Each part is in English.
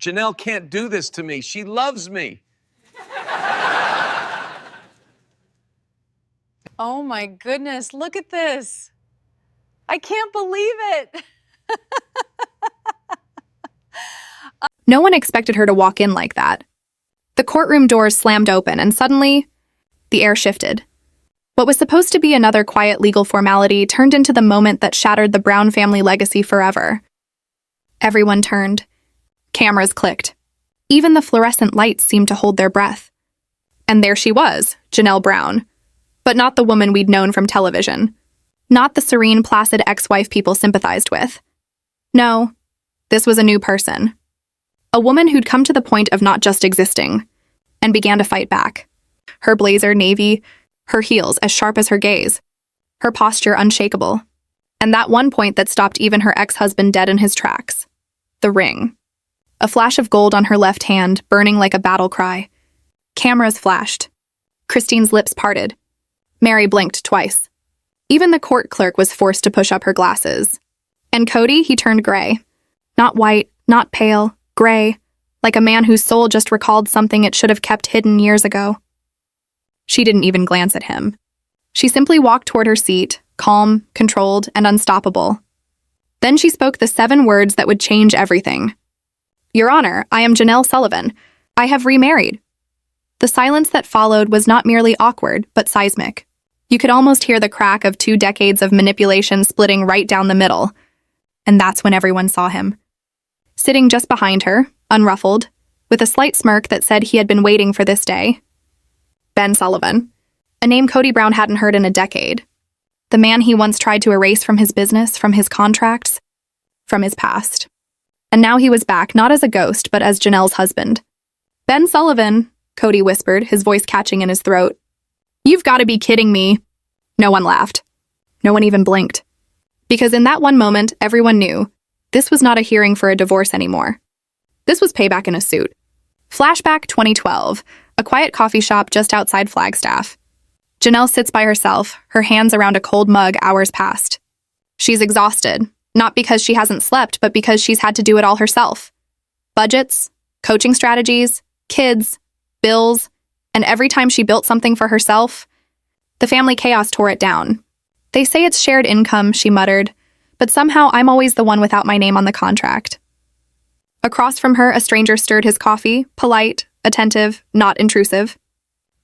Janelle can't do this to me. She loves me. Oh my goodness, look at this. I can't believe it. No one expected her to walk in like that. The courtroom doors slammed open, and suddenly, the air shifted. What was supposed to be another quiet legal formality turned into the moment that shattered the Brown family legacy forever. Everyone turned. Cameras clicked. Even the fluorescent lights seemed to hold their breath. And there she was, Janelle Brown. But not the woman we'd known from television. Not the serene, placid ex-wife people sympathized with. No, this was a new person. A woman who'd come to the point of not just existing, and began to fight back. Her blazer navy, her heels as sharp as her gaze, her posture unshakable, and that one point that stopped even her ex-husband dead in his tracks. The ring. A flash of gold on her left hand, burning like a battle cry. Cameras flashed. Christine's lips parted. Mary blinked twice. Even the court clerk was forced to push up her glasses. And Cody, he turned gray. Not white, not pale, gray, like a man whose soul just recalled something it should have kept hidden years ago. She didn't even glance at him. She simply walked toward her seat, calm, controlled, and unstoppable. Then she spoke the 7 words that would change everything. "Your Honor, I am Janelle Sullivan. I have remarried." The silence that followed was not merely awkward, but seismic. You could almost hear the crack of 2 decades of manipulation splitting right down the middle. And that's when everyone saw him. Sitting just behind her, unruffled, with a slight smirk that said he had been waiting for this day. Ben Sullivan, a name Cody Brown hadn't heard in a decade. The man he once tried to erase from his business, from his contracts, from his past. And now he was back, not as a ghost, but as Janelle's husband. "Ben Sullivan," Cody whispered, his voice catching in his throat. "You've got to be kidding me." No one laughed. No one even blinked. Because in that one moment, everyone knew this was not a hearing for a divorce anymore. This was payback in a suit. Flashback 2012, a quiet coffee shop just outside Flagstaff. Janelle sits by herself, her hands around a cold mug hours past. She's exhausted, not because she hasn't slept, but because she's had to do it all herself. Budgets, coaching strategies, kids, bills, and every time she built something for herself, the family chaos tore it down. "They say it's shared income," she muttered, "but somehow I'm always the one without my name on the contract." Across from her, a stranger stirred his coffee, polite, attentive, not intrusive.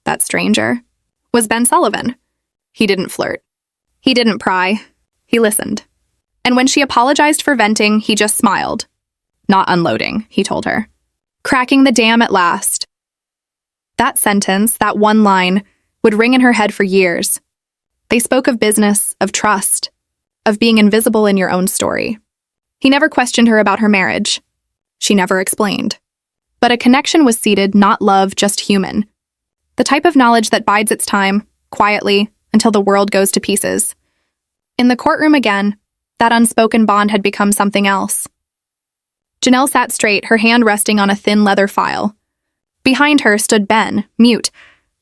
That stranger was Ben Sullivan. He didn't flirt. He didn't pry. He listened. And when she apologized for venting, he just smiled. "Not unloading," he told her. "Cracking the dam at last." That sentence, that one line, would ring in her head for years. They spoke of business, of trust, of being invisible in your own story. He never questioned her about her marriage. She never explained. But a connection was seated, not love, just human. The type of knowledge that bides its time, quietly, until the world goes to pieces. In the courtroom again, that unspoken bond had become something else. Janelle sat straight, her hand resting on a thin leather file. Behind her stood Ben, mute,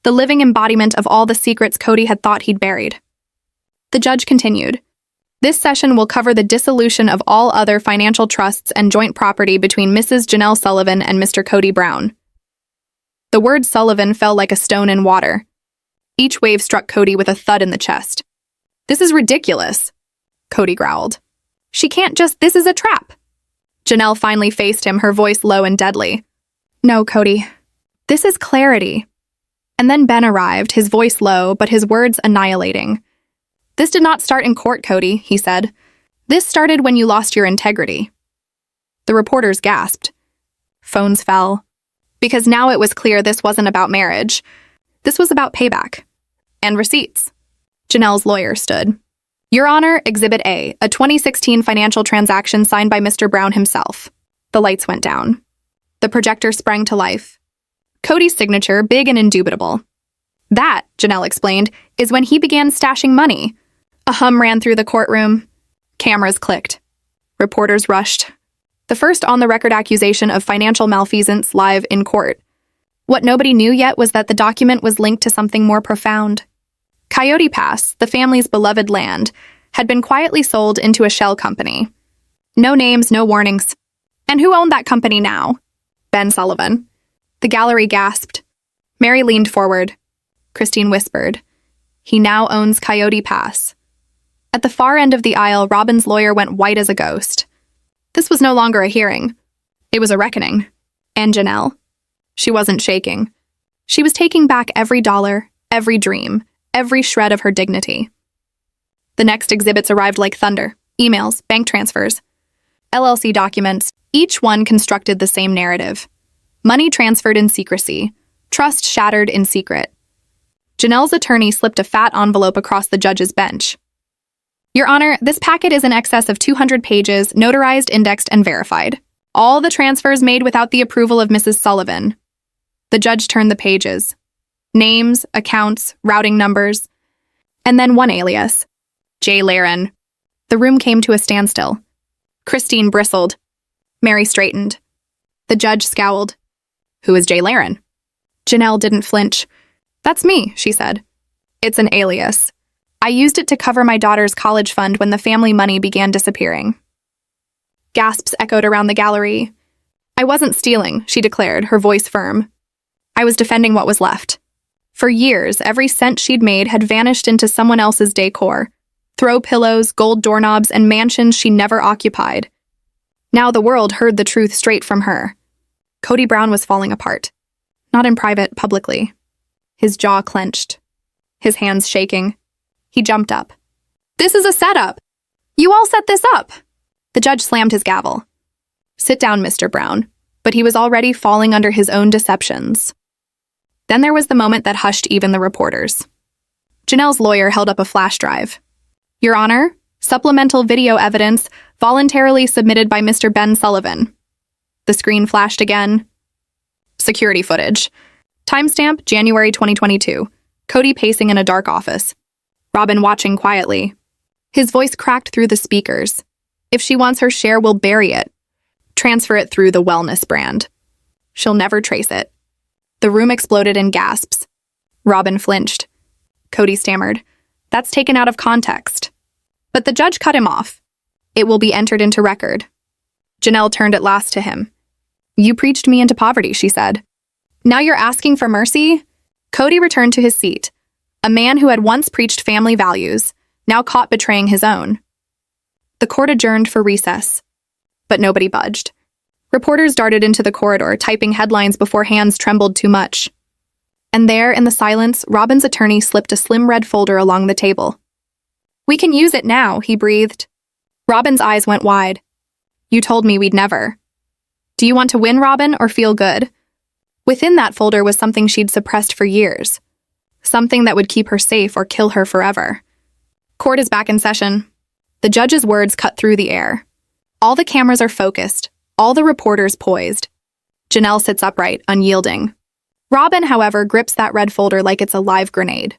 the living embodiment of all the secrets Cody had thought he'd buried. The judge continued. "This session will cover the dissolution of all other financial trusts and joint property between Mrs. Janelle Sullivan and Mr. Cody Brown." The word Sullivan fell like a stone in water. Each wave struck Cody with a thud in the chest. "This is ridiculous," Cody growled. "She can't just, this is a trap." Janelle finally faced him, her voice low and deadly. "No, Cody. This is clarity." And then Ben arrived, his voice low, but his words annihilating. "This did not start in court, Cody," he said. "This started when you lost your integrity." The reporters gasped. Phones fell. Because now it was clear this wasn't about marriage. This was about payback. And receipts. Janelle's lawyer stood. "Your Honor, Exhibit A, a 2016 financial transaction signed by Mr. Brown himself." The lights went down. The projector sprang to life. Cody's signature, big and indubitable. "That," Janelle explained, "is when he began stashing money." A hum ran through the courtroom. Cameras clicked. Reporters rushed. The first on-the-record accusation of financial malfeasance live in court. What nobody knew yet was that the document was linked to something more profound. Coyote Pass, the family's beloved land, had been quietly sold into a shell company. No names, no warnings. And who owned that company now? Ben Sullivan. The gallery gasped. Mary leaned forward. Christine whispered, "He now owns Coyote Pass." At the far end of the aisle, Robyn's lawyer went white as a ghost. This was no longer a hearing. It was a reckoning. And Janelle? She wasn't shaking. She was taking back every dollar, every dream, every shred of her dignity. The next exhibits arrived like thunder. Emails, bank transfers, LLC documents, each one constructed the same narrative. Money transferred in secrecy, trust shattered in secret. Janelle's attorney slipped a fat envelope across the judge's bench. "Your Honor, this packet is in excess of 200 pages, notarized, indexed, and verified. All the transfers made without the approval of Mrs. Sullivan." The judge turned the pages. Names, accounts, routing numbers, and then one alias, J. Laren. The room came to a standstill. Christine bristled. Mary straightened. The judge scowled. "Who is J. Laren?" Janelle didn't flinch. "That's me," she said. "It's an alias. I used it to cover my daughter's college fund when the family money began disappearing." Gasps echoed around the gallery. "I wasn't stealing," she declared, her voice firm. "I was defending what was left." For years, every cent she'd made had vanished into someone else's decor. Throw pillows, gold doorknobs, and mansions she never occupied. Now the world heard the truth straight from her. Cody Brown was falling apart. Not in private, publicly. His jaw clenched. His hands shaking. He jumped up. "This is a setup! You all set this up!" The judge slammed his gavel. "Sit down, Mr. Brown." But he was already falling under his own deceptions. Then there was the moment that hushed even the reporters. Janelle's lawyer held up a flash drive. "Your Honor, supplemental video evidence voluntarily submitted by Mr. Ben Sullivan." The screen flashed again. Security footage. Timestamp, January 2022. Cody pacing in a dark office. Robyn watching quietly. His voice cracked through the speakers. "If she wants her share, we'll bury it. Transfer it through the wellness brand. She'll never trace it." The room exploded in gasps. Robyn flinched. Cody stammered, "That's taken out of context." But the judge cut him off. "It will be entered into record." Janelle turned at last to him. "You preached me into poverty," she said. "Now you're asking for mercy?" Cody returned to his seat. A man who had once preached family values, now caught betraying his own. The court adjourned for recess. But nobody budged. Reporters darted into the corridor, typing headlines before hands trembled too much. And there, in the silence, Robyn's attorney slipped a slim red folder along the table. "We can use it now," he breathed. Robyn's eyes went wide. "You told me we'd never." "Do you want to win, Robyn, or feel good?" Within that folder was something she'd suppressed for years. Something that would keep her safe or kill her forever. Court is back in session. The judge's words cut through the air. All the cameras are focused, all the reporters poised. Janelle sits upright, unyielding. Robyn, however, grips that red folder like it's a live grenade.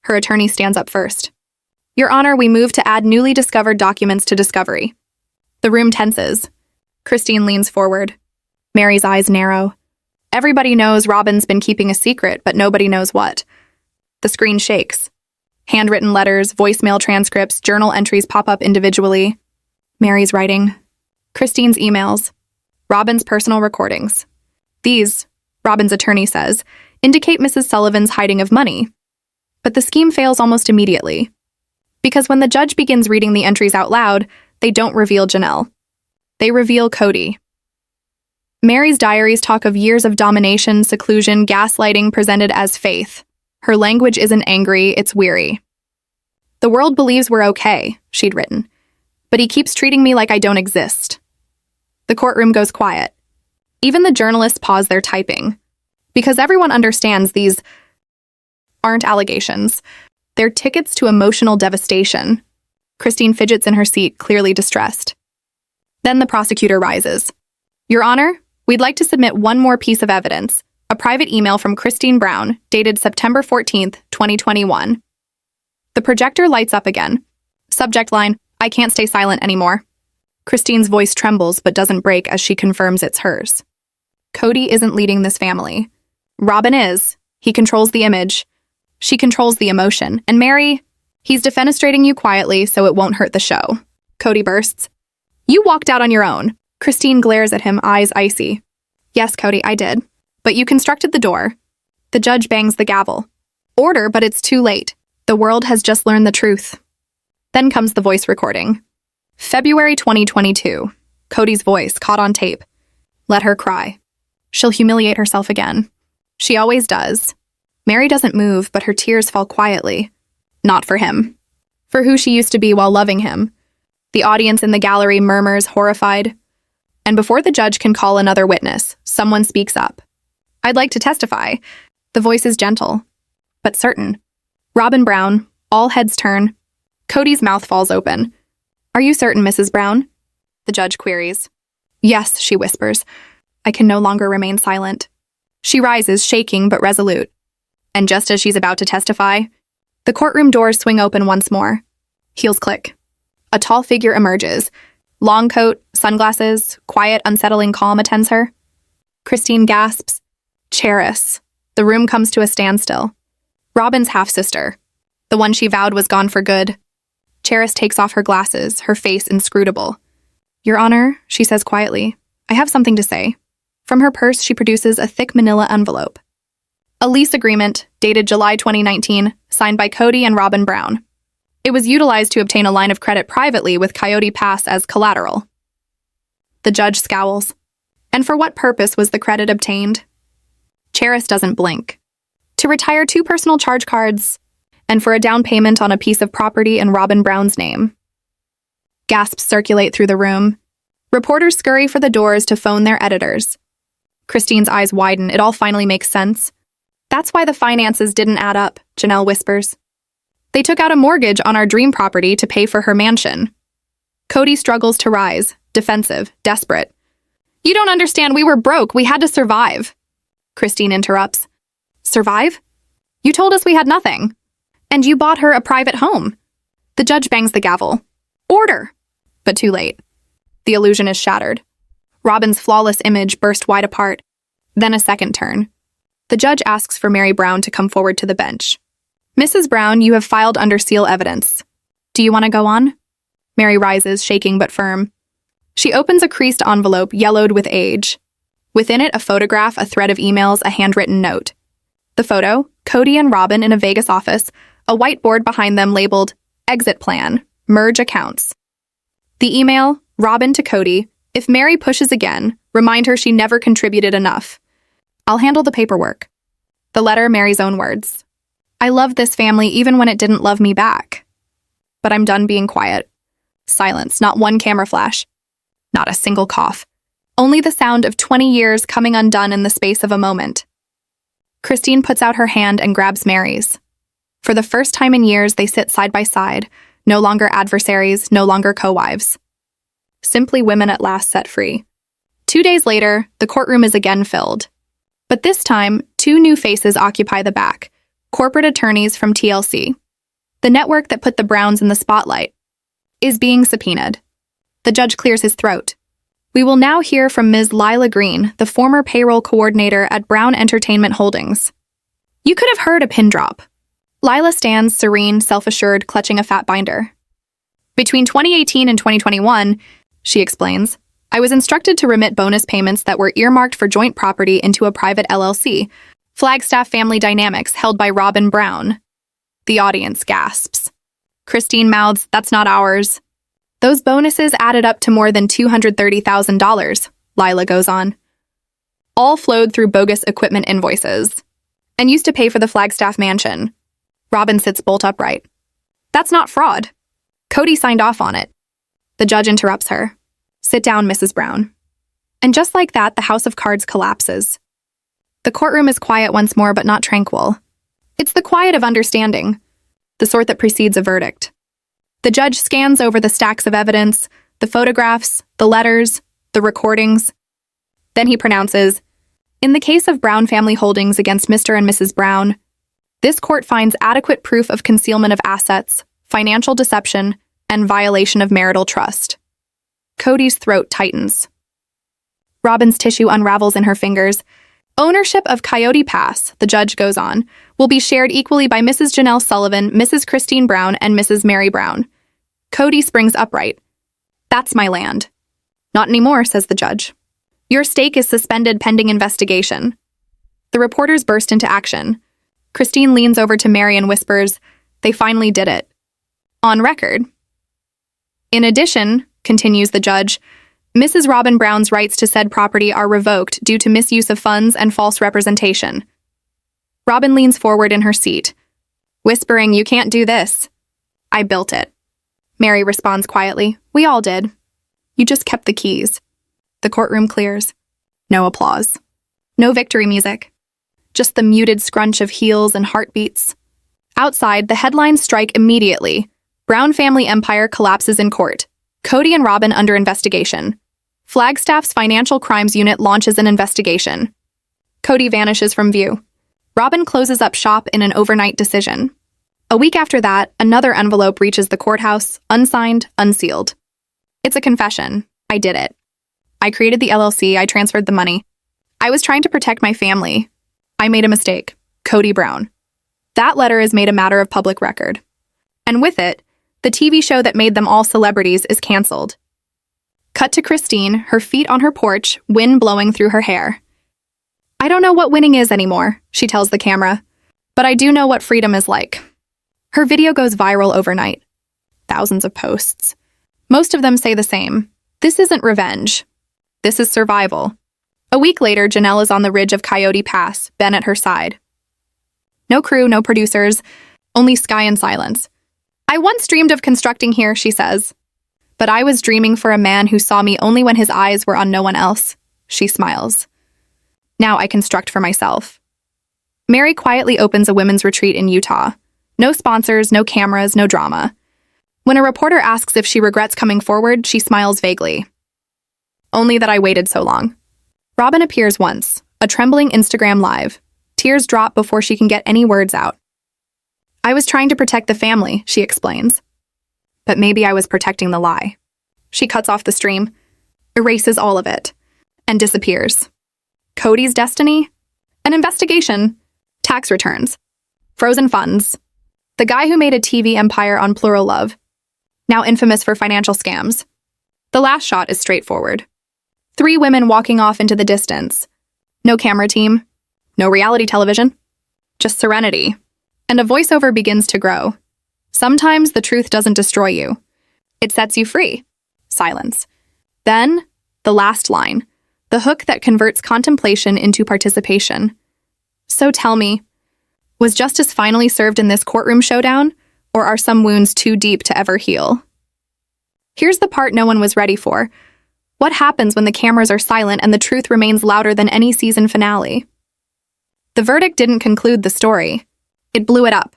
Her attorney stands up first. "Your Honor, we move to add newly discovered documents to discovery." The room tenses. Christine leans forward. Mary's eyes narrow. Everybody knows Robyn's been keeping a secret, but nobody knows what. The screen shakes. Handwritten letters, voicemail transcripts, journal entries pop up individually. Mary's writing. Christine's emails. Robyn's personal recordings. These, Robyn's attorney says, indicate Mrs. Sullivan's hiding of money. But the scheme fails almost immediately. Because when the judge begins reading the entries out loud, they don't reveal Janelle. They reveal Cody. Mary's diaries talk of years of domination, seclusion, gaslighting presented as faith. Her language isn't angry, it's weary. "The world believes we're okay," she'd written. "But he keeps treating me like I don't exist." The courtroom goes quiet. Even the journalists pause their typing. Because everyone understands these aren't allegations. They're tickets to emotional devastation. Christine fidgets in her seat, clearly distressed. Then the prosecutor rises. "Your Honor, we'd like to submit one more piece of evidence, a private email from Christine Brown, dated September 14th, 2021. The projector lights up again. Subject line, "I can't stay silent anymore." Christine's voice trembles but doesn't break as she confirms it's hers. Cody isn't leading this family. Robyn is. He controls the image. She controls the emotion. And Mary, he's defenestrating you quietly so it won't hurt the show. Cody bursts. "You walked out on your own." Christine glares at him, eyes icy. Yes, Cody, I did. But you constructed the door. The judge bangs the gavel. Order, but it's too late. The world has just learned the truth. Then comes the voice recording. February 2022. Cody's voice caught on tape. Let her cry. She'll humiliate herself again. She always does. Mary doesn't move, but her tears fall quietly. Not for him. For who she used to be while loving him. The audience in the gallery murmurs, horrified. And before the judge can call another witness, someone speaks up. I'd like to testify. The voice is gentle, but certain. Robyn Brown, all heads turn. Cody's mouth falls open. Are you certain, Mrs. Brown? The judge queries. Yes, she whispers. I can no longer remain silent. She rises, shaking but resolute. And just as she's about to testify, the courtroom doors swing open once more. Heels click. A tall figure emerges. Long coat, sunglasses, quiet, unsettling calm attends her. Christine gasps. Cherris. The room comes to a standstill. Robyn's half-sister. The one she vowed was gone for good. Cherris takes off her glasses, her face inscrutable. Your Honor, she says quietly, I have something to say. From her purse, she produces a thick manila envelope. A lease agreement, dated July 2019, signed by Cody and Robyn Brown. It was utilized to obtain a line of credit privately with Coyote Pass as collateral. The judge scowls. And for what purpose was the credit obtained? Cherris doesn't blink. To retire 2 personal charge cards, and for a down payment on a piece of property in Robyn Brown's name. Gasps circulate through the room. Reporters scurry for the doors to phone their editors. Christine's eyes widen. It all finally makes sense. That's why the finances didn't add up, Janelle whispers. They took out a mortgage on our dream property to pay for her mansion. Cody struggles to rise, defensive, desperate. You don't understand, we were broke, we had to survive. Christine interrupts. Survive? You told us we had nothing. And you bought her a private home. The judge bangs the gavel. Order! But too late. The illusion is shattered. Robyn's flawless image burst wide apart. Then a second turn. The judge asks for Mary Brown to come forward to the bench. Mrs. Brown, you have filed under seal evidence. Do you want to go on? Mary rises, shaking but firm. She opens a creased envelope yellowed with age. Within it, a photograph, a thread of emails, a handwritten note. The photo, Cody and Robyn in a Vegas office, a whiteboard behind them labeled, Exit Plan, Merge Accounts. The email, Robyn to Cody, if Mary pushes again, remind her she never contributed enough. I'll handle the paperwork. The letter, Mary's own words. I loved this family even when it didn't love me back. But I'm done being quiet. Silence, not one camera flash. Not a single cough. Only the sound of 20 years coming undone in the space of a moment. Christine puts out her hand and grabs Mary's. For the first time in years, they sit side by side, no longer adversaries, no longer co-wives. Simply women at last set free. 2 days later, the courtroom is again filled. But this time, 2 new faces occupy the back, corporate attorneys from TLC. The network that put the Browns in the spotlight is being subpoenaed. The judge clears his throat. We will now hear from Ms. Lila Green, the former payroll coordinator at Brown Entertainment Holdings. You could have heard a pin drop. Lila stands serene, self-assured, clutching a fat binder. Between 2018 and 2021, she explains, I was instructed to remit bonus payments that were earmarked for joint property into a private LLC, Flagstaff Family Dynamics, held by Robyn Brown. The audience gasps. Christine mouths, that's not ours. Those bonuses added up to more than $230,000, Lila goes on. All flowed through bogus equipment invoices and used to pay for the Flagstaff mansion. Robyn sits bolt upright. That's not fraud. Cody signed off on it. The judge interrupts her. Sit down, Mrs. Brown. And just like that, the house of cards collapses. The courtroom is quiet once more, but not tranquil. It's the quiet of understanding, the sort that precedes a verdict. The judge scans over the stacks of evidence, the photographs, the letters, the recordings. Then he pronounces, in the case of Brown Family Holdings against Mr. and Mrs. Brown, this court finds adequate proof of concealment of assets, financial deception, and violation of marital trust. Cody's throat tightens. Robyn's tissue unravels in her fingers. Ownership of Coyote Pass, the judge goes on, will be shared equally by Mrs. Janelle Sullivan, Mrs. Christine Brown, and Mrs. Mary Brown. Cody springs upright. That's my land. Not anymore, says the judge. Your stake is suspended pending investigation. The reporters burst into action. Christine leans over to Mary and whispers, "They finally did it. On record." In addition, continues the judge, Mrs. Robyn Brown's rights to said property are revoked due to misuse of funds and false representation. Robyn leans forward in her seat, whispering, "You can't do this." "I built it." Mary responds quietly, "We all did. You just kept the keys." The courtroom clears. No applause. No victory music. Just the muted scrunch of heels and heartbeats. Outside, the headlines strike immediately. Brown family empire collapses in court. Cody and Robyn under investigation. Flagstaff's Financial Crimes Unit launches an investigation. Cody vanishes from view. Robyn closes up shop in an overnight decision. A week after that, another envelope reaches the courthouse, unsigned, unsealed. It's a confession. I did it. I created the LLC, I transferred the money. I was trying to protect my family. I made a mistake. Cody Brown. That letter is made a matter of public record. And with it, the TV show that made them all celebrities is canceled. Cut to Christine, her feet on her porch, wind blowing through her hair. "I don't know what winning is anymore," she tells the camera, "but I do know what freedom is like." Her video goes viral overnight. Thousands of posts. Most of them say the same. This isn't revenge. This is survival. A week later, Janelle is on the ridge of Coyote Pass, Ben at her side. No crew, no producers, only sky and silence. "I once dreamed of constructing here," she says. "But I was dreaming for a man who saw me only when his eyes were on no one else." She smiles. "Now I construct for myself." Mary quietly opens a women's retreat in Utah. No sponsors, no cameras, no drama. When a reporter asks if she regrets coming forward, she smiles vaguely. "Only that I waited so long." Robyn appears once, a trembling Instagram live. Tears drop before she can get any words out. "I was trying to protect the family," she explains. "But maybe I was protecting the lie." She cuts off the stream, erases all of it, and disappears. Cody's destiny? An investigation. Tax returns. Frozen funds. The guy who made a TV empire on Plural Love. Now infamous for financial scams. The last shot is straightforward. 3 women walking off into the distance. No camera team. No reality television. Just serenity. And a voiceover begins to grow. Sometimes the truth doesn't destroy you. It sets you free. Silence. Then, the last line. The hook that converts contemplation into participation. "So tell me, was justice finally served in this courtroom showdown, or are some wounds too deep to ever heal?" Here's the part no one was ready for. What happens when the cameras are silent and the truth remains louder than any season finale? The verdict didn't conclude the story. It blew it up.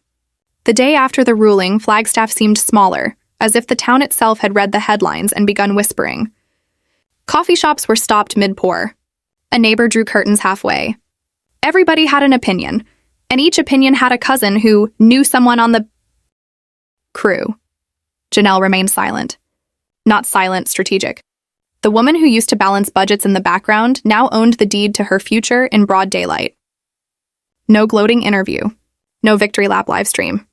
The day after the ruling, Flagstaff seemed smaller, as if the town itself had read the headlines and begun whispering. Coffee shops were stopped mid-pour. A neighbor drew curtains halfway. Everybody had an opinion, and each opinion had a cousin who knew someone on the crew. Janelle remained silent. Not silent, strategic. The woman who used to balance budgets in the background now owned the deed to her future in broad daylight. No gloating interview. No victory lap livestream.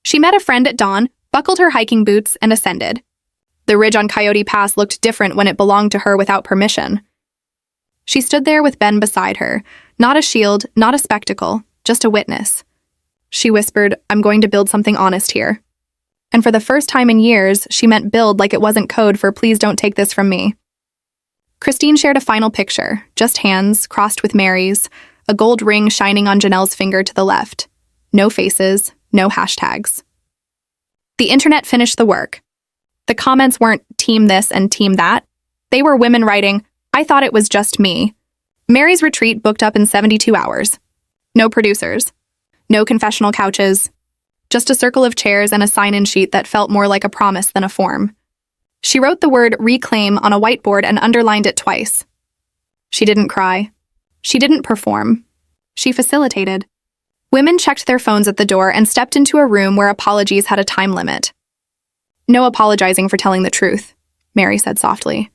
She met a friend at dawn, buckled her hiking boots, and ascended. The ridge on Coyote Pass looked different when it belonged to her without permission. She stood there with Ben beside her, not a shield, not a spectacle, just a witness. She whispered, "I'm going to build something honest here." And for the first time in years, she meant build like it wasn't code for "please don't take this from me." Christine shared a final picture, just hands, crossed with Mary's, a gold ring shining on Janelle's finger to the left. No faces, no hashtags. The internet finished the work. The comments weren't team this and team that. They were women writing, "I thought it was just me." Mary's retreat booked up in 72 hours. No producers. No confessional couches. Just a circle of chairs and a sign-in sheet that felt more like a promise than a form. She wrote the word reclaim on a whiteboard and underlined it twice. She didn't cry. She didn't perform. She facilitated. Women checked their phones at the door and stepped into a room where apologies had a time limit. "No apologizing for telling the truth," Mary said softly.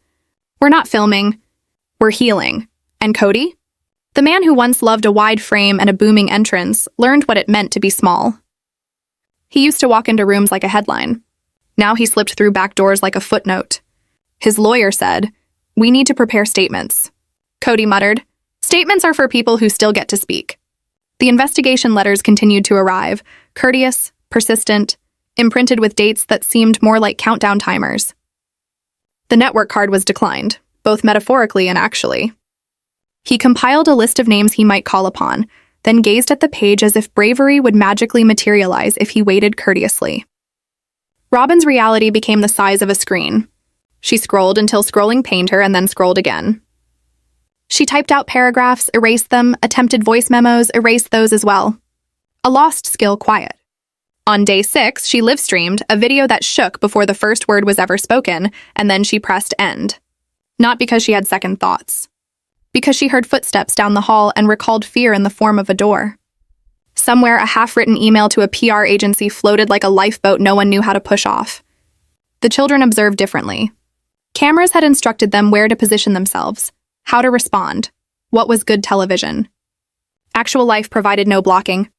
"We're not filming. We're healing." And Cody? The man who once loved a wide frame and a booming entrance learned what it meant to be small. He used to walk into rooms like a headline. Now he slipped through back doors like a footnote. His lawyer said, "We need to prepare statements. Cody muttered. Statements are for people who still get to speak. The investigation letters continued to arrive, courteous, persistent, imprinted with dates that seemed more like countdown timers. The network card was declined, both metaphorically and actually. He compiled a list of names he might call upon, then gazed at the page as if bravery would magically materialize if he waited courteously. Robyn's reality became the size of a screen. She scrolled until scrolling pained her and then scrolled again. She typed out paragraphs, erased them, attempted voice memos, erased those as well. A lost skill quiet. On day 6, she live-streamed a video that shook before the first word was ever spoken, and then she pressed end. Not because she had second thoughts. Because she heard footsteps down the hall and recalled fear in the form of a door. Somewhere, a half-written email to a PR agency floated like a lifeboat no one knew how to push off. The children observed differently. Cameras had instructed them where to position themselves, how to respond, what was good television. Actual life provided no blocking.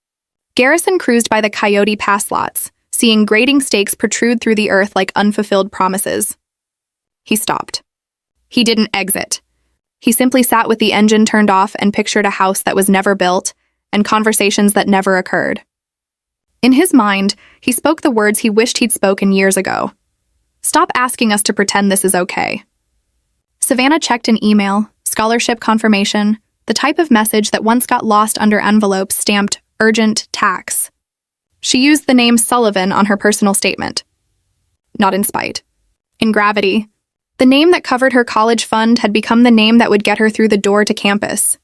Garrison cruised by the Coyote Pass lots, seeing grading stakes protrude through the earth like unfulfilled promises. He stopped. He didn't exit. He simply sat with the engine turned off and pictured a house that was never built and conversations that never occurred. In his mind, he spoke the words he wished he'd spoken years ago. Stop asking us to pretend this is okay. Savannah checked an email, scholarship confirmation, the type of message that once got lost under envelopes stamped urgent tax. She used the name Sullivan on her personal statement. Not in spite. In gravity. The name that covered her college fund had become the name that would get her through the door to campus.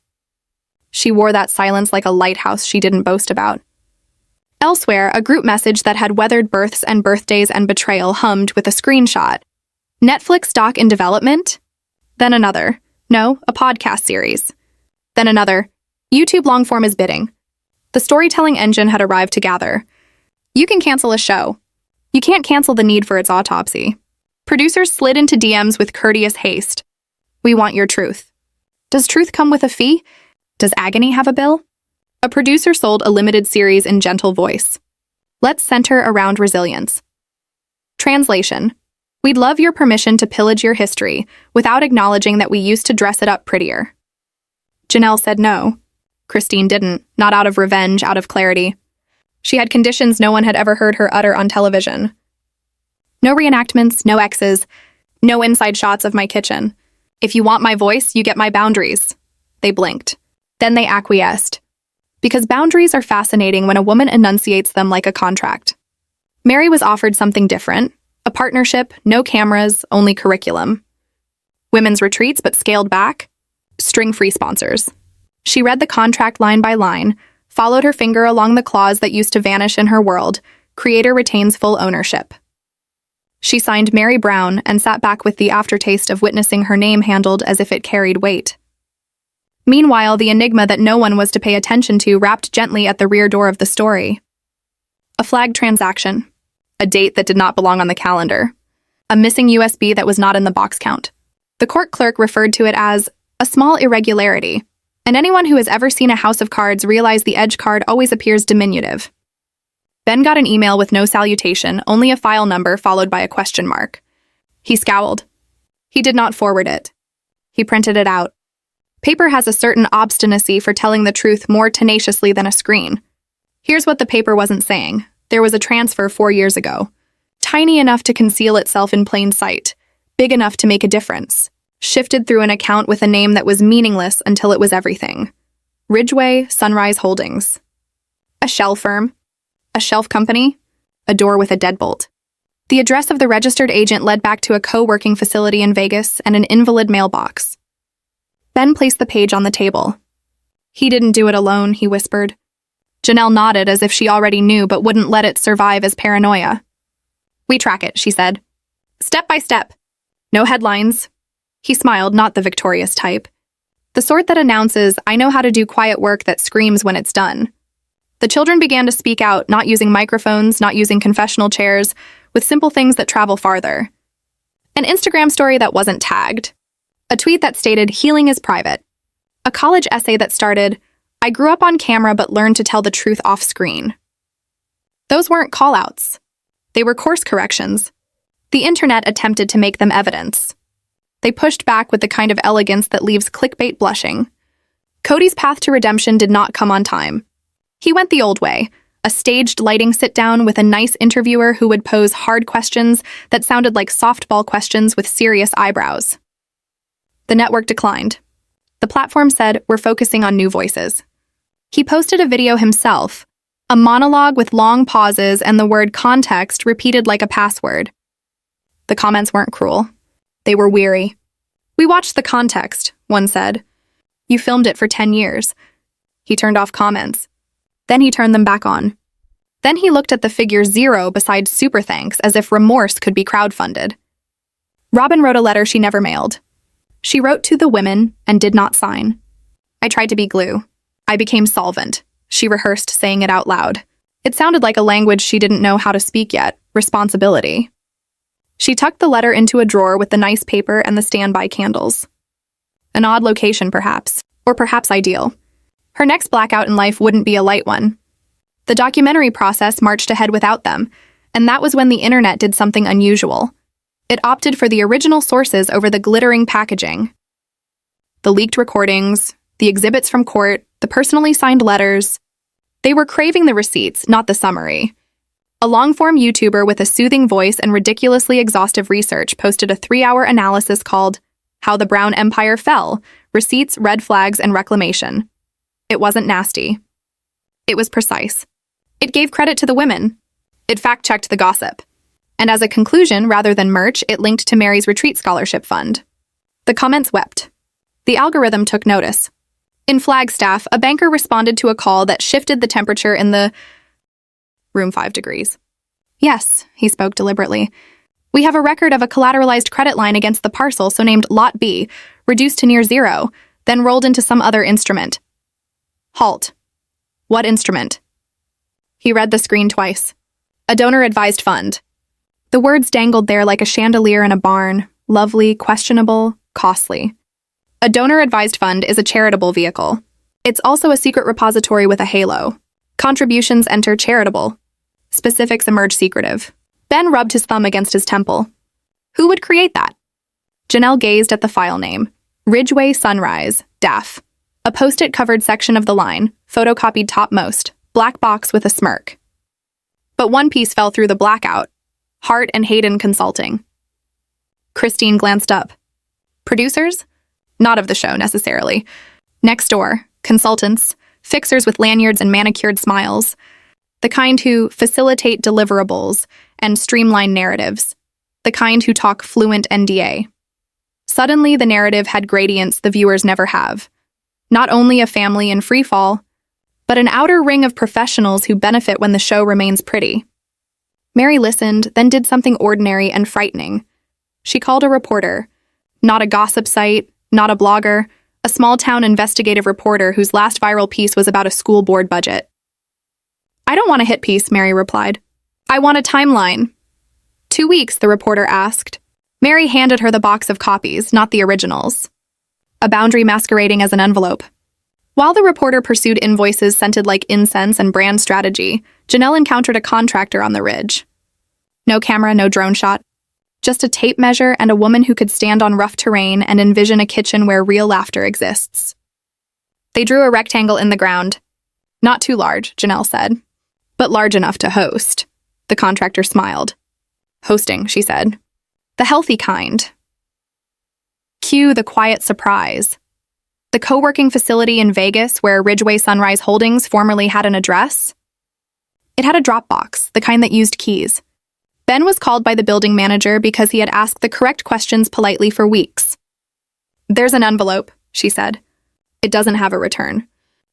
She wore that silence like a lighthouse she didn't boast about. Elsewhere, a group message that had weathered births and birthdays and betrayal hummed with a screenshot. Netflix doc in development? Then another. No, a podcast series. Then another. YouTube longform is bidding. The storytelling engine had arrived to gather. You can cancel a show. You can't cancel the need for its autopsy. Producers slid into DMs with courteous haste. We want your truth. Does truth come with a fee? Does agony have a bill? A producer sold a limited series in gentle voice. Let's center around resilience. Translation. We'd love your permission to pillage your history without acknowledging that we used to dress it up prettier. Janelle said no. Christine didn't, not out of revenge, out of clarity. She had conditions no one had ever heard her utter on television. No reenactments, no X's, no inside shots of my kitchen. If you want my voice, you get my boundaries. They blinked. Then they acquiesced. Because boundaries are fascinating when a woman enunciates them like a contract. Mary was offered something different. A partnership, no cameras, only curriculum. Women's retreats, but scaled back. String-free sponsors. She read the contract line by line, followed her finger along the clause that used to vanish in her world. Creator retains full ownership. She signed Mary Brown and sat back with the aftertaste of witnessing her name handled as if it carried weight. Meanwhile, the enigma that no one was to pay attention to rapped gently at the rear door of the story. A flagged transaction. A date that did not belong on the calendar. A missing USB that was not in the box count. The court clerk referred to it as a small irregularity, and anyone who has ever seen a house of cards realized the edge card always appears diminutive. Ben got an email with no salutation, only a file number followed by a question mark. He scowled. He did not forward it. He printed it out. Paper has a certain obstinacy for telling the truth more tenaciously than a screen. Here's what the paper wasn't saying. There was a transfer 4 years ago. Tiny enough to conceal itself in plain sight. Big enough to make a difference. Shifted through an account with a name that was meaningless until it was everything. Ridgeway Sunrise Holdings. A shell firm. A shelf company. A door with a deadbolt. The address of the registered agent led back to a co-working facility in Vegas and an invalid mailbox. Ben placed the page on the table. He didn't do it alone, he whispered. Janelle nodded as if she already knew but wouldn't let it survive as paranoia. We track it, she said. Step by step. No headlines. He smiled, not the victorious type. The sort that announces, I know how to do quiet work that screams when it's done. The children began to speak out, not using microphones, not using confessional chairs, with simple things that travel farther. An Instagram story that wasn't tagged. A tweet that stated, healing is private. A college essay that started, I grew up on camera but learned to tell the truth off screen. Those weren't call-outs. They were course corrections. The internet attempted to make them evidence. They pushed back with the kind of elegance that leaves clickbait blushing. Cody's path to redemption did not come on time. He went the old way, a staged lighting sit-down with a nice interviewer who would pose hard questions that sounded like softball questions with serious eyebrows. The network declined. The platform said, "We're focusing on new voices." He posted a video himself, a monologue with long pauses and the word context repeated like a password. The comments weren't cruel. They were weary. "We watched the context," one said. "You filmed it for 10 years. He turned off comments. Then he turned them back on. Then he looked at the figure 0 beside super thanks as if remorse could be crowdfunded. Robyn wrote a letter she never mailed. She wrote to the women and did not sign. "I tried to be glue. I became solvent," she rehearsed saying it out loud. It sounded like a language she didn't know how to speak yet, responsibility. She tucked the letter into a drawer with the nice paper and the standby candles. An odd location, perhaps, or perhaps ideal. Her next blackout in life wouldn't be a light one. The documentary process marched ahead without them, and that was when the internet did something unusual. It opted for the original sources over the glittering packaging. The leaked recordings, the exhibits from court, the personally signed letters. They were craving the receipts, not the summary. A long-form YouTuber with a soothing voice and ridiculously exhaustive research posted a 3-hour analysis called How the Brown Empire Fell, Receipts, Red Flags, and Reclamation. It wasn't nasty. It was precise. It gave credit to the women. It fact-checked the gossip. And as a conclusion, rather than merch, it linked to Mary's retreat scholarship fund. The comments wept. The algorithm took notice. In Flagstaff, a banker responded to a call that shifted the temperature in the room 5 degrees. "Yes," he spoke deliberately. "We have a record of a collateralized credit line against the parcel, so named Lot B, reduced to near 0, then rolled into some other instrument." Halt. What instrument? He read the screen twice. A donor-advised fund. The words dangled there like a chandelier in a barn, lovely, questionable, costly. A donor-advised fund is a charitable vehicle. It's also a secret repository with a halo. Contributions enter charitable. Specifics emerge secretive. Ben rubbed his thumb against his temple. Who would create that? Janelle gazed at the file name. Ridgeway Sunrise, DAF. A post-it covered section of the line, photocopied topmost, black box with a smirk. But one piece fell through the blackout. Hart and Hayden Consulting. Christine glanced up. Producers? Not of the show, necessarily. Next door, consultants, fixers with lanyards and manicured smiles. The kind who facilitate deliverables and streamline narratives. The kind who talk fluent NDA. Suddenly, the narrative had gradients the viewers never have. Not only a family in freefall, but an outer ring of professionals who benefit when the show remains pretty. Mary listened, then did something ordinary and frightening. She called a reporter. Not a gossip site, not a blogger, a small-town investigative reporter whose last viral piece was about a school board budget. "I don't want a hit piece," Mary replied. "I want a timeline." 2 weeks, the reporter asked. Mary handed her the box of copies, not the originals. A boundary masquerading as an envelope. While the reporter pursued invoices scented like incense and brand strategy, Janelle encountered a contractor on the ridge. No camera, no drone shot. Just a tape measure and a woman who could stand on rough terrain and envision a kitchen where real laughter exists. They drew a rectangle in the ground. "Not too large," Janelle said, "but large enough to host." The contractor smiled. "Hosting," she said. "The healthy kind." Cue the quiet surprise. The co-working facility in Vegas where Ridgeway Sunrise Holdings formerly had an address? It had a drop box, the kind that used keys. Ben was called by the building manager because he had asked the correct questions politely for weeks. "There's an envelope," she said. "It doesn't have a return.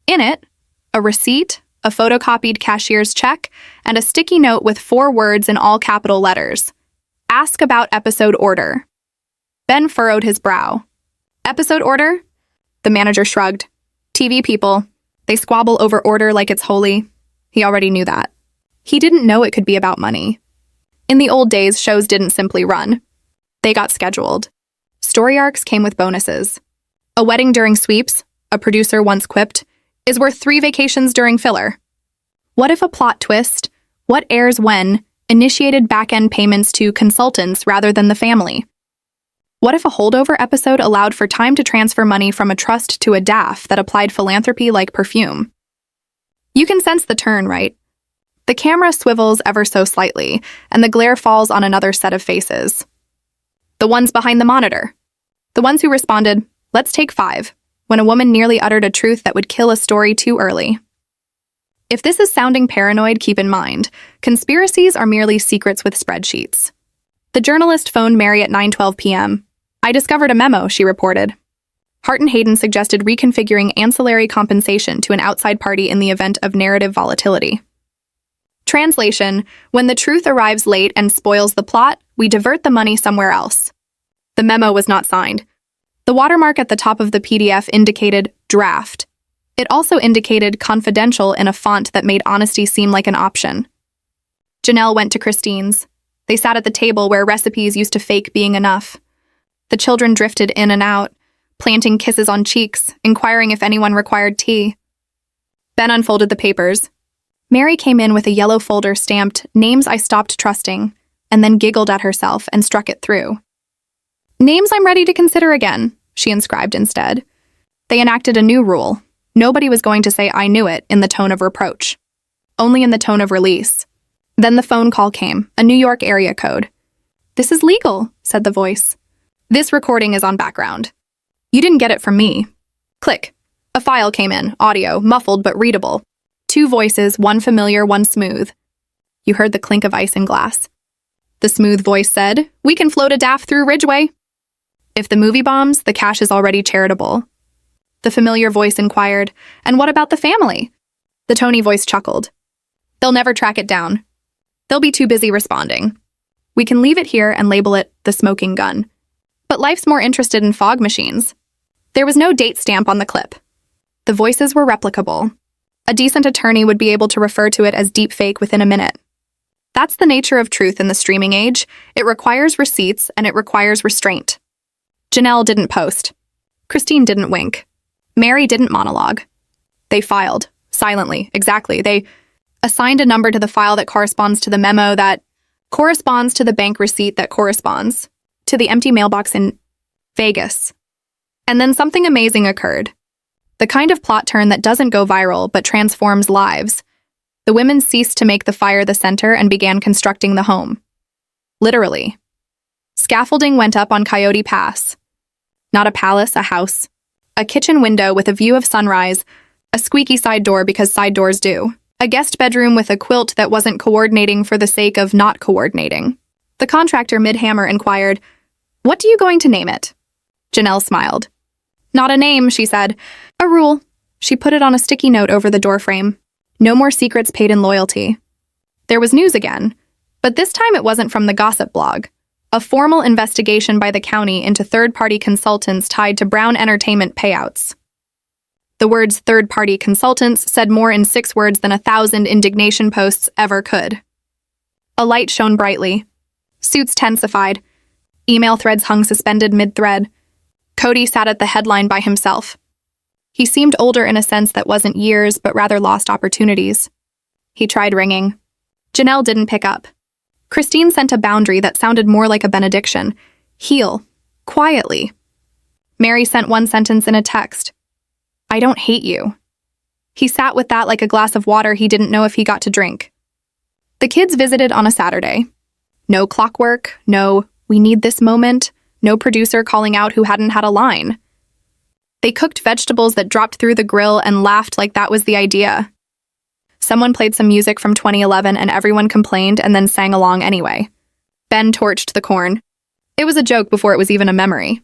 In it, a receipt, a photocopied cashier's check, and a sticky note with 4 words in all capital letters. Ask about episode order." Ben furrowed his brow. "Episode order?" The manager shrugged. "TV people. They squabble over order like it's holy." He already knew that. He didn't know it could be about money. In the old days, shows didn't simply run. They got scheduled. Story arcs came with bonuses. A wedding during sweeps, a producer once quipped, is worth 3 vacations during filler. What if a plot twist, what airs when, initiated back-end payments to consultants rather than the family? What if a holdover episode allowed for time to transfer money from a trust to a DAF that applied philanthropy like perfume? You can sense the turn, right? The camera swivels ever so slightly, and the glare falls on another set of faces. The ones behind the monitor. The ones who responded, "Let's take 5," when a woman nearly uttered a truth that would kill a story too early. If this is sounding paranoid, keep in mind, conspiracies are merely secrets with spreadsheets. The journalist phoned Mary at 9:12 p.m. "I discovered a memo," she reported. Hart and Hayden suggested reconfiguring ancillary compensation to an outside party in the event of narrative volatility. Translation: when the truth arrives late and spoils the plot, we divert the money somewhere else. The memo was not signed. The watermark at the top of the PDF indicated draft. It also indicated confidential in a font that made honesty seem like an option. Janelle went to Christine's. They sat at the table where recipes used to fake being enough. The children drifted in and out, planting kisses on cheeks, inquiring if anyone required tea. Ben unfolded the papers. Mary came in with a yellow folder stamped "Names I Stopped Trusting," and then giggled at herself and struck it through. "Names I'm ready to consider again," she inscribed instead. They enacted a new rule. Nobody was going to say "I knew it" in the tone of reproach. Only in the tone of release. Then the phone call came, a New York area code. "This is legal," said the voice. "This recording is on background. You didn't get it from me." Click. A file came in, audio, muffled but readable. 2 voices, one familiar, one smooth. You heard the clink of ice in glass. The smooth voice said, "We can float a DAF through Ridgeway." If the movie bombs, the cash is already charitable. The familiar voice inquired, "And what about the family?" The Tony voice chuckled. "They'll never track it down. They'll be too busy responding. We can leave it here and label it the smoking gun. But life's more interested in fog machines." There was no date stamp on the clip. The voices were replicable. A decent attorney would be able to refer to it as deepfake within a minute. That's the nature of truth in the streaming age. It requires receipts and it requires restraint. Janelle didn't post. Christine didn't wink. Mary didn't monologue. They filed. Silently. Exactly. They assigned a number to the file that corresponds to the memo that corresponds to the bank receipt that corresponds to the empty mailbox in Vegas. And then something amazing occurred. The kind of plot turn that doesn't go viral but transforms lives. The women ceased to make the fire the center and began constructing the home. Literally. Scaffolding went up on Coyote Pass. Not a palace, a house. A kitchen window with a view of sunrise, a squeaky side door because side doors do. A guest bedroom with a quilt that wasn't coordinating for the sake of not coordinating. The contractor mid-hammer inquired, "What are you going to name it?" Janelle smiled. "Not a name," she said. "A rule." She put it on a sticky note over the doorframe. No more secrets paid in loyalty. There was news again, but this time it wasn't from the gossip blog. A formal investigation by the county into third-party consultants tied to Brown Entertainment payouts. The words third-party consultants said more in 6 words than 1,000 indignation posts ever could. A light shone brightly. Suits tensified. Email threads hung suspended mid-thread. Cody sat at the headline by himself. He seemed older in a sense that wasn't years, but rather lost opportunities. He tried ringing. Janelle didn't pick up. Christine sent a boundary that sounded more like a benediction. "Heal. Quietly." Mary sent one sentence in a text. "I don't hate you." He sat with that like a glass of water he didn't know if he got to drink. The kids visited on a Saturday. No clockwork, no "we need this moment," no producer calling out who hadn't had a line. They cooked vegetables that dropped through the grill and laughed like that was the idea. Someone played some music from 2011 and everyone complained and then sang along anyway. Ben torched the corn. It was a joke before it was even a memory.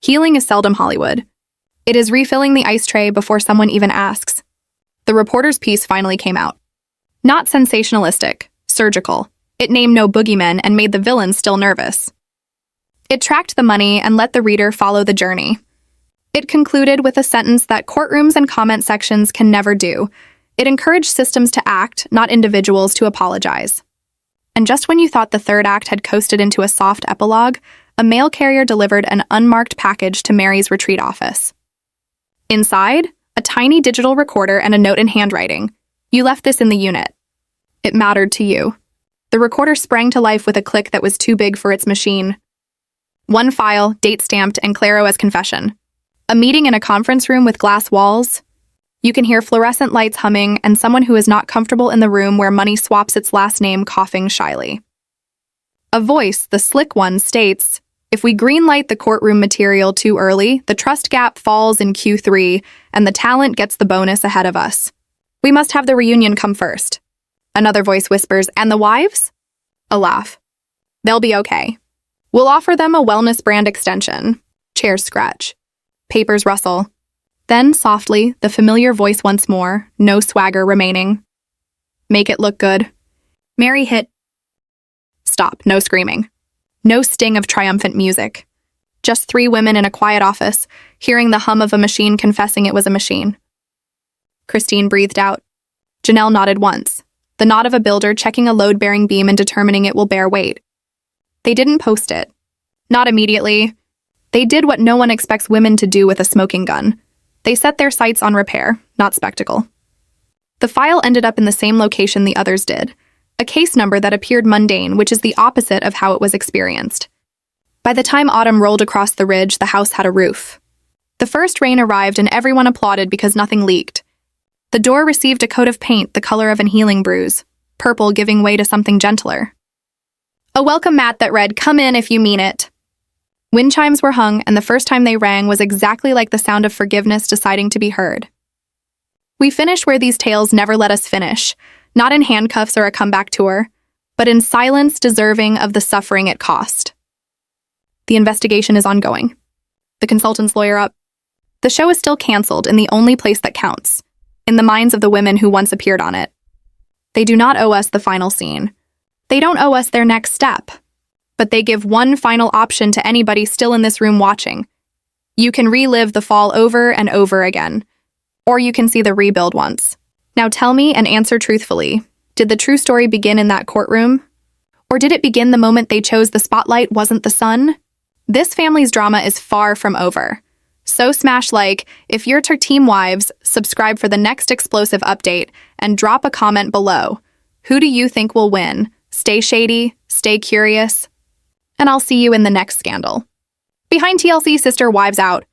Healing is seldom Hollywood. It is refilling the ice tray before someone even asks. The reporter's piece finally came out. Not sensationalistic, surgical. It named no boogeymen and made the villains still nervous. It tracked the money and let the reader follow the journey. It concluded with a sentence that courtrooms and comment sections can never do. It encouraged systems to act, not individuals to apologize. And just when you thought the third act had coasted into a soft epilogue, a mail carrier delivered an unmarked package to Mary's retreat office. Inside, a tiny digital recorder and a note in handwriting. "You left this in the unit. It mattered to you." The recorder sprang to life with a click that was too big for its machine. One file, date-stamped, and claro as confession. A meeting in a conference room with glass walls. You can hear fluorescent lights humming and someone who is not comfortable in the room where money swaps its last name coughing shyly. A voice, the slick one, states, if we greenlight the courtroom material too early, the trust gap falls in Q3 and the talent gets the bonus ahead of us. We must have the reunion come first. Another voice whispers, and the wives? A laugh. They'll be okay. We'll offer them a wellness brand extension. Chairs scratch. Papers rustle. Then, softly, the familiar voice once more, no swagger remaining. Make it look good. Mary hit. Stop, no screaming. No sting of triumphant music. Just 3 women in a quiet office, hearing the hum of a machine confessing it was a machine. Christine breathed out. Janelle nodded once, the nod of a builder checking a load-bearing beam and determining it will bear weight. They didn't post it. Not immediately. They did what no one expects women to do with a smoking gun. They set their sights on repair, not spectacle. The file ended up in the same location the others did, a case number that appeared mundane, which is the opposite of how it was experienced. By the time autumn rolled across the ridge, the house had a roof. The first rain arrived and everyone applauded because nothing leaked. The door received a coat of paint the color of an healing bruise, purple giving way to something gentler. A welcome mat that read, "Come in if you mean it." Wind chimes were hung, and the first time they rang was exactly like the sound of forgiveness deciding to be heard. We finish where these tales never let us finish, not in handcuffs or a comeback tour, but in silence deserving of the suffering it cost. The investigation is ongoing. The consultant's lawyer up. The show is still canceled in the only place that counts, in the minds of the women who once appeared on it. They do not owe us the final scene. They don't owe us their next step. But they give one final option to anybody still in this room watching. You can relive the fall over and over again. Or you can see the rebuild once. Now tell me and answer truthfully, did the true story begin in that courtroom? Or did it begin the moment they chose the spotlight wasn't the sun? This family's drama is far from over. So smash like, if you're Team Wives, subscribe for the next explosive update, and drop a comment below. Who do you think will win? Stay shady, stay curious, and I'll see you in the next scandal. Behind TLC Sister Wives out.